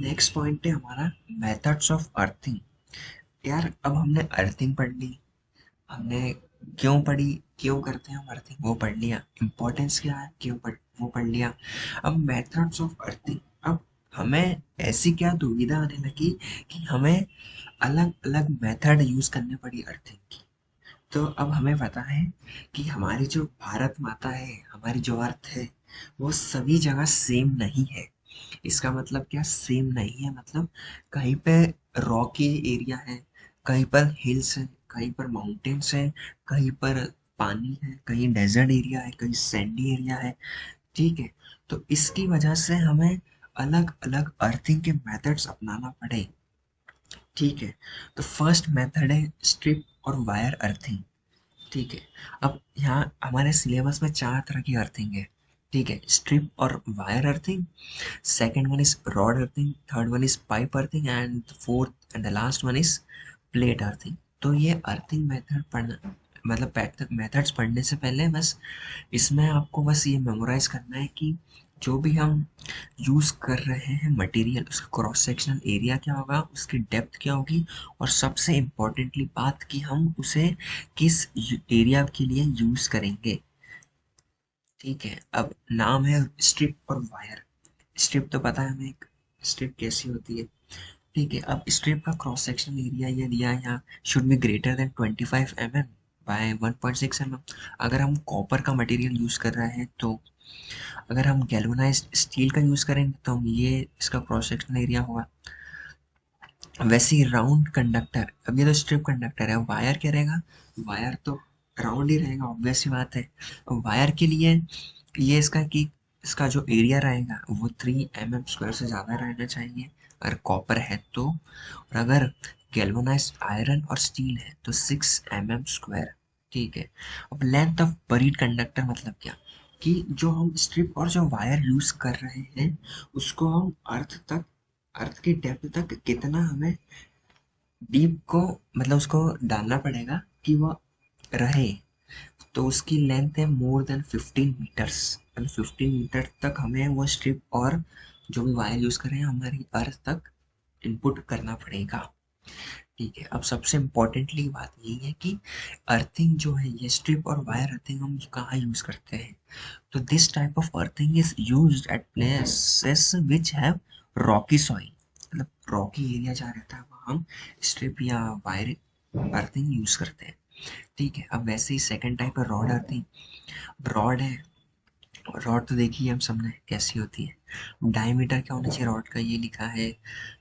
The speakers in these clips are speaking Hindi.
नेक्स्ट पॉइंट है हमारा मेथड्स ऑफ अर्थिंग। यार अब हमने अर्थिंग पढ़ ली, हमने क्यों पढ़ी, क्यों करते हैं हम अर्थिंग वो पढ़ लिया, इम्पोर्टेंस क्या है क्यों पढ़ वो पढ़ लिया। अब मेथड्स ऑफ अर्थिंग, अब हमें ऐसी क्या दुविधा आने लगी कि हमें अलग अलग मेथड यूज करने पड़ी अर्थिंग की। तो अब हमें पता है कि हमारी जो भारत माता है, हमारी जो अर्थ है, वो सभी जगह सेम नहीं है। इसका मतलब क्या सेम नहीं है, मतलब कहीं पे रॉकी एरिया है, कहीं पर हिल्स है, कहीं पर माउंटेन्स है, कहीं पर पानी है, कहीं डेजर्ट एरिया है, कहीं सैंडी एरिया है। ठीक है, तो इसकी वजह से हमें अलग अलग अर्थिंग के मेथड्स अपनाना पड़े। ठीक है, तो फर्स्ट मेथड है स्ट्रिप और वायर अर्थिंग। ठीक है, अब यहाँ हमारे सिलेबस में चार तरह की अर्थिंग है। ठीक है, स्ट्रिप और wire earthing, second one is rod earthing, third one is pipe earthing and fourth and the last one is plate earthing। तो ये अर्थिंग मेथड पढ़ना, मतलब मेथड्स पढ़ने से पहले बस इसमें आपको बस ये मेमोराइज करना है कि जो भी हम यूज़ कर रहे हैं मटेरियल, उसका क्रॉस सेक्शनल एरिया क्या होगा, उसकी डेप्थ क्या होगी, और सबसे इम्पोर्टेंटली बात कि हम उसे किस एरिया के लिए यूज़ करेंगे। ठीक है, अब नाम है स्ट्रिप और वायर। स्ट्रिप तो पता है हमें, स्ट्रिप कैसी होती है। ठीक है, अब स्ट्रिप का क्रॉस सेक्शनल एरिया ये दिया है यहाँ, should be greater than 25 mm by 1.6 mm। अगर हम कॉपर का मटेरियल यूज़ कर रहे हैं तो, अगर हम गैल्वेनाइज्ड स्टील का यूज़ करेंगे तो हम ये इसका क्रॉस सेक्शनल एरिया होगा। वैसे ही राउंड कंडक्टर, अब ये तो स्ट्रिप कंडक्टर है, वायर क्या रहेगा, वायर तो राउंड ही रहेगा, ऑब्वियस सी बात है। वायर के लिए ये इसका कि इसका जो एरिया रहेगा वो 3 mm² से ज़्यादा रहना चाहिए अगर कॉपर है तो, और अगर गैल्वेनाइज्ड आयरन और स्टील है तो 6 mm²। ठीक है, अब लेंथ ऑफ बरीड कंडक्टर मतलब क्या, कि जो हम स्ट्रिप और जो वायर यूज़ कर रहे हैं उसको हम अर्थ की डेप्थ तक कितना हमें डीप को, मतलब उसको डालना पड़ेगा कि वो रहे। तो उसकी लेंथ है मोर देन 15 मीटर्स, मतलब 15 मीटर तक हमें वो स्ट्रिप और जो भी वायर यूज कर रहे हैं हमारी अर्थ तक इनपुट करना पड़ेगा। ठीक है, अब सबसे इम्पोर्टेंटली बात यही है कि अर्थिंग जो है, ये स्ट्रिप और वायर अर्थिंग हम कहाँ यूज करते हैं। तो this type of earthing is used eight places which have Rocky soil, मतलब रॉकी एरिया जहाँ रहता है वहाँ हम स्ट्रिप या वायर अर्थिंग यूज करते हैं। ठीक है, अब वैसे ही सेकंड टाइप है रॉड अर्थिंग। रॉड है, रॉड तो देखी है हम सबने कैसी होती है, डायमीटर क्या होना चाहिए रॉड का ये लिखा है।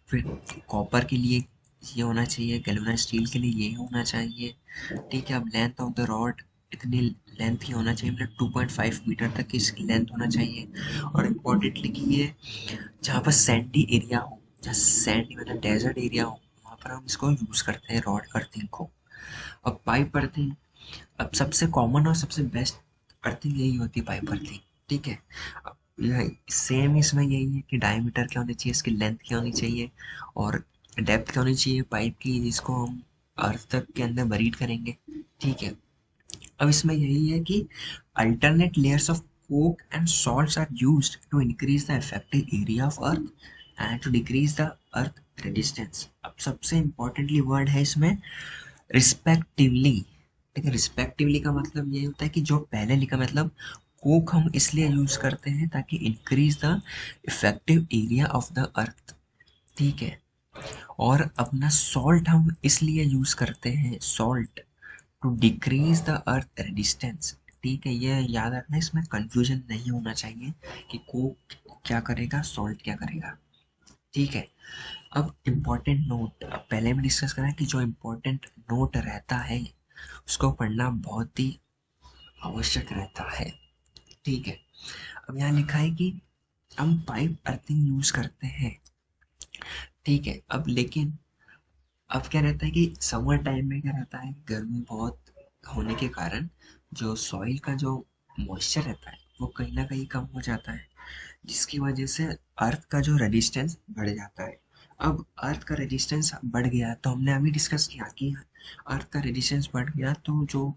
फिर कॉपर के लिए ये होना चाहिए, गैल्वेनाइज्ड स्टील के लिए ये होना चाहिए। ठीक है, अब लेंथ ऑफ द रॉड इतनी लेंथ ही होना चाहिए, मतलब 2.5 मीटर तक की इसकी लेंथ होना चाहिए। और इम्पोर्टेंटली कि ये जहाँ पर सैंडी एरिया हो, जहाँ सैंडी मतलब डेजर्ट एरिया हो, वहाँ पर हम इसको यूज़ करते हैं रॉड अर्थिंग को। अब पाइप अर्थिंग, अब सबसे कॉमन और सबसे बेस्ट अर्थिंग यही होती है, पाइप अर्थिंग। ठीक है, अब सेम इसमें यही है कि डायमीटर क्या होनी चाहिए, इसकी लेंथ क्या होनी चाहिए, और डेप्थ क्या होनी चाहिए पाइप की, जिसको हम अर्थ तक के अंदर बरीड करेंगे। ठीक है, अब इसमें यही है कि alternate layers of coke and salts are used to increase the effective area of earth and to decrease the earth resistance। अब सबसे इम्पोर्टेंटली वर्ड है इसमें रिस्पेक्टिवली। ठीक है, रिस्पेक्टिवली का मतलब ये होता है कि जो पहले लिखा, मतलब कोक हम इसलिए यूज करते हैं ताकि increase the effective area of the earth. ठीक है, और अपना सॉल्ट हम इसलिए यूज करते हैं, salt to decrease the earth resistance. ठीक है, ये याद रखना, इसमें कंफ्यूजन नहीं होना चाहिए कि कोक क्या करेगा सॉल्ट क्या करेगा। ठीक है, अब इम्पोर्टेंट नोट, अब पहले भी डिस्कस करा है कि जो इम्पोर्टेंट नोट रहता है उसको पढ़ना बहुत ही आवश्यक रहता है। ठीक है, अब यहाँ लिखा है कि हम पाइप अर्थिंग यूज करते हैं। ठीक है, अब लेकिन अब क्या रहता है कि समर टाइम में क्या रहता है, गर्मी बहुत होने के कारण जो सॉइल का जो मॉइस्चर रहता है वो कहीं ना कहीं कम हो जाता है, जिसकी वजह से अर्थ का जो रेजिस्टेंस बढ़ जाता है। अब अर्थ का रेजिस्टेंस बढ़ गया तो हमने अभी डिस्कस किया कि अर्थ का रेजिस्टेंस बढ़ गया तो जो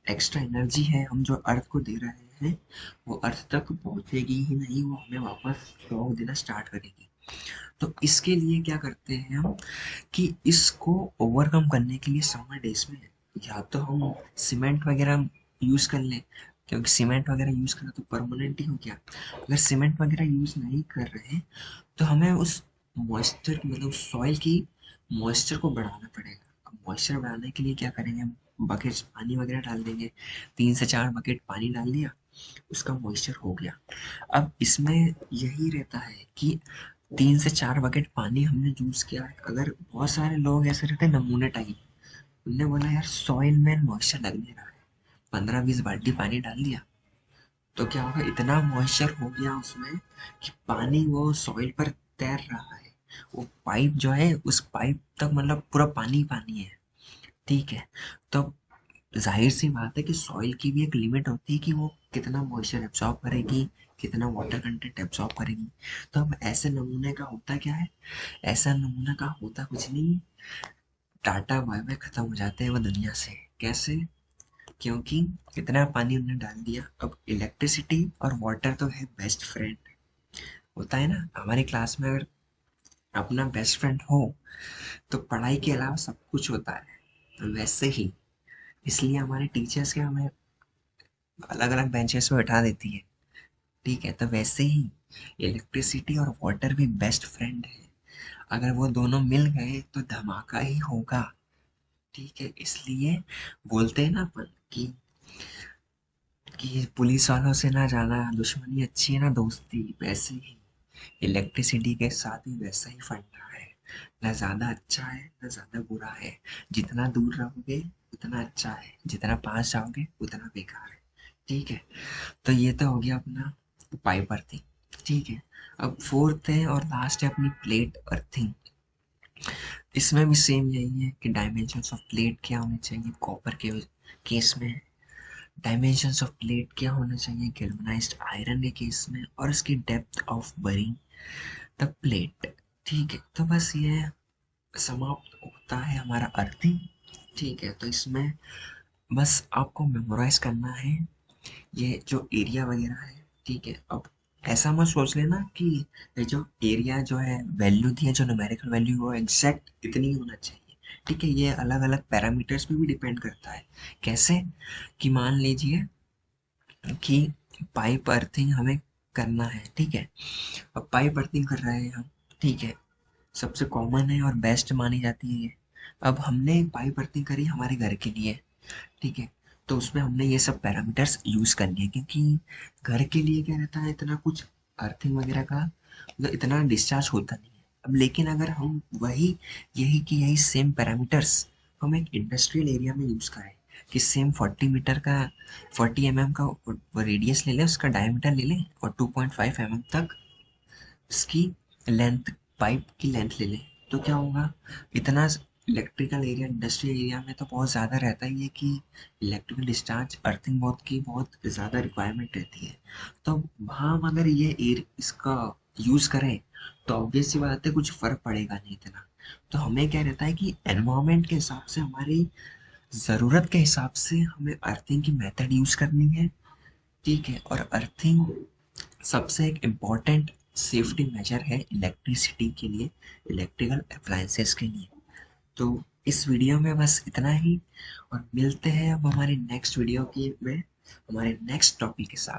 एक्स्ट्रा एनर्जी है हम जो अर्थ को दे रहे हैं वो अर्थ तक पहुंचेगी ही नहीं, वो हमें वापस शॉक देना स्टार्ट करेगी। तो इसके लिए क्या करते हैं हम कि इसको ओवरकम करने के लिए समर डेज में या तो हम सीमेंट वगैरह यूज़ कर लें, क्योंकि सीमेंट वगैरह यूज़ करा तो परमानेंट ही हो गया। अगर सीमेंट वगैरह यूज़ नहीं कर रहे तो हमें उस मॉइस्चर मतलब सॉइल की मॉइस्चर को बढ़ाना पड़ेगा। अब मॉइस्चर बढ़ाने के लिए क्या करेंगे हम, बकेट्स पानी वगैरह डाल देंगे, 3 से 4 बकेट पानी डाल दिया, उसका मॉइस्चर हो गया। अब इसमें यही रहता है कि 3 से 4 बकेट पानी हमने यूज किया है। अगर बहुत सारे लोग ऐसे रहते हैं नमूने टाइप, उनने बोला यार सॉइल में मॉइस्चर लग नहीं रहा है, 15-20 बाल्टी पानी डाल दिया, तो क्या होगा, इतना मॉइस्चर हो गया उसमें कि पानी वो सॉइल पर तैर रहा है। वो पाइप जो है उस पाइप तक मतलब पूरा पानी पानी है। ठीक है, तो जाहिर सी बात है कि सॉइल की भी एक लिमिट होती है कि वो कितना मॉइस्चर एब्जॉर्ब करेगी, कितना वाटर कंटेंट एब्जॉर्ब करेगी। तो अब ऐसे नमूने का होता क्या है, ऐसा नमूना का होता कुछ नहीं, टाटा बाय बाय खत्म हो जाते हैं वो दुनिया से। कैसे, क्योंकि इतना पानी उन्होंने डाल दिया। अब इलेक्ट्रिसिटी और वाटर तो है बेस्ट फ्रेंड, होता है ना हमारी क्लास में, अगर अपना बेस्ट फ्रेंड हो तो पढ़ाई के अलावा सब कुछ होता है। तो वैसे ही इसलिए हमारे टीचर्स के हमें अलग अलग बेंचेस पे बैठा देती है। ठीक है, तो वैसे ही इलेक्ट्रिसिटी और वाटर भी बेस्ट फ्रेंड है। अगर वो दोनों मिल गए तो धमाका ही होगा। ठीक है, इसलिए बोलते हैं ना अपन कि पुलिस वालों से ना जाना दुश्मनी अच्छी है ना दोस्ती, वैसे ही इलेक्ट्रिसिटी के साथ भी वैसा ही फंडा है। ना ज्यादा अच्छा है ना ज्यादा बुरा है, जितना दूर रहोगे उतना अच्छा है, जितना पास जाओगे उतना बेकार है। ठीक है, तो ये तो हो गया अपना पाइप अर्थिंग। ठीक है, अब फोर्थ है और लास्ट है अपनी प्लेट अर्थिंग। इसमें भी सेम यही है कि डायमेंशंस ऑफ प्लेट क्या होने चाहिए कॉपर के केस में, डायमेंशंस ऑफ प्लेट क्या होना चाहिए गैल्वेनाइज्ड आयरन के केस में, और इसकी डेप्थ ऑफ बरिंग द प्लेट। ठीक है, तो बस ये समाप्त होता है हमारा अर्थिंग। ठीक है, तो इसमें बस आपको मेमोराइज करना है ये जो एरिया वगैरह है। ठीक है, अब ऐसा मत सोच लेना कि ये जो एरिया जो है वैल्यू दी है, जो न्यूमेरिकल वैल्यू वो एग्जैक्ट इतनी ही होना चाहिए। ठीक है, ये अलग अलग पैरामीटर्स पे भी डिपेंड करता है। कैसे, कि मान लीजिए कि पाइप अर्थिंग हमें करना है। ठीक है, अब पाइप अर्थिंग कर रहे हैं हम। ठीक है, सबसे कॉमन है और बेस्ट मानी जाती है ये। अब हमने पाइप अर्थिंग करी हमारे घर के लिए। ठीक है, तो उसमें हमने ये सब पैरामीटर्स यूज कर लिए, क्योंकि घर के लिए क्या रहता है, इतना कुछ अर्थिंग वगैरह का मतलब इतना डिस्चार्ज होता नहीं है। अब लेकिन अगर हम वही यही की यही सेम पैरामीटर्स हम एक इंडस्ट्रियल एरिया में यूज करें कि सेम 40 मीटर का 40 mm का रेडियस ले लें, उसका डायमीटर ले लें और 2.5 mm तक इसकी लेंथ, पाइप की लेंथ ले लें, तो क्या होगा, इतना इलेक्ट्रिकल एरिया इंडस्ट्रियल एरिया में तो बहुत ज़्यादा रहता ही है कि इलेक्ट्रिकल डिस्चार्ज अर्थिंग बहुत की बहुत ज़्यादा रिक्वायरमेंट रहती है। तो वहाँ हम अगर ये एयर इसका यूज़ करें तो ऑब्वियस सी बात है कुछ फ़र्क पड़ेगा नहीं इतना। तो हमें क्या रहता है कि एनवायरनमेंट के हिसाब से, हमारी ज़रूरत के हिसाब से हमें अर्थिंग की मेथड यूज़ करनी है। ठीक है, और अर्थिंग सबसे एक इम्पॉर्टेंट सेफ्टी मेजर है इलेक्ट्रिसिटी के लिए, इलेक्ट्रिकल अप्लायंसेस के लिए। तो इस वीडियो में बस इतना ही, और मिलते हैं अब हमारी नेक्स्ट वीडियो की में हमारे नेक्स्ट टॉपिक के साथ।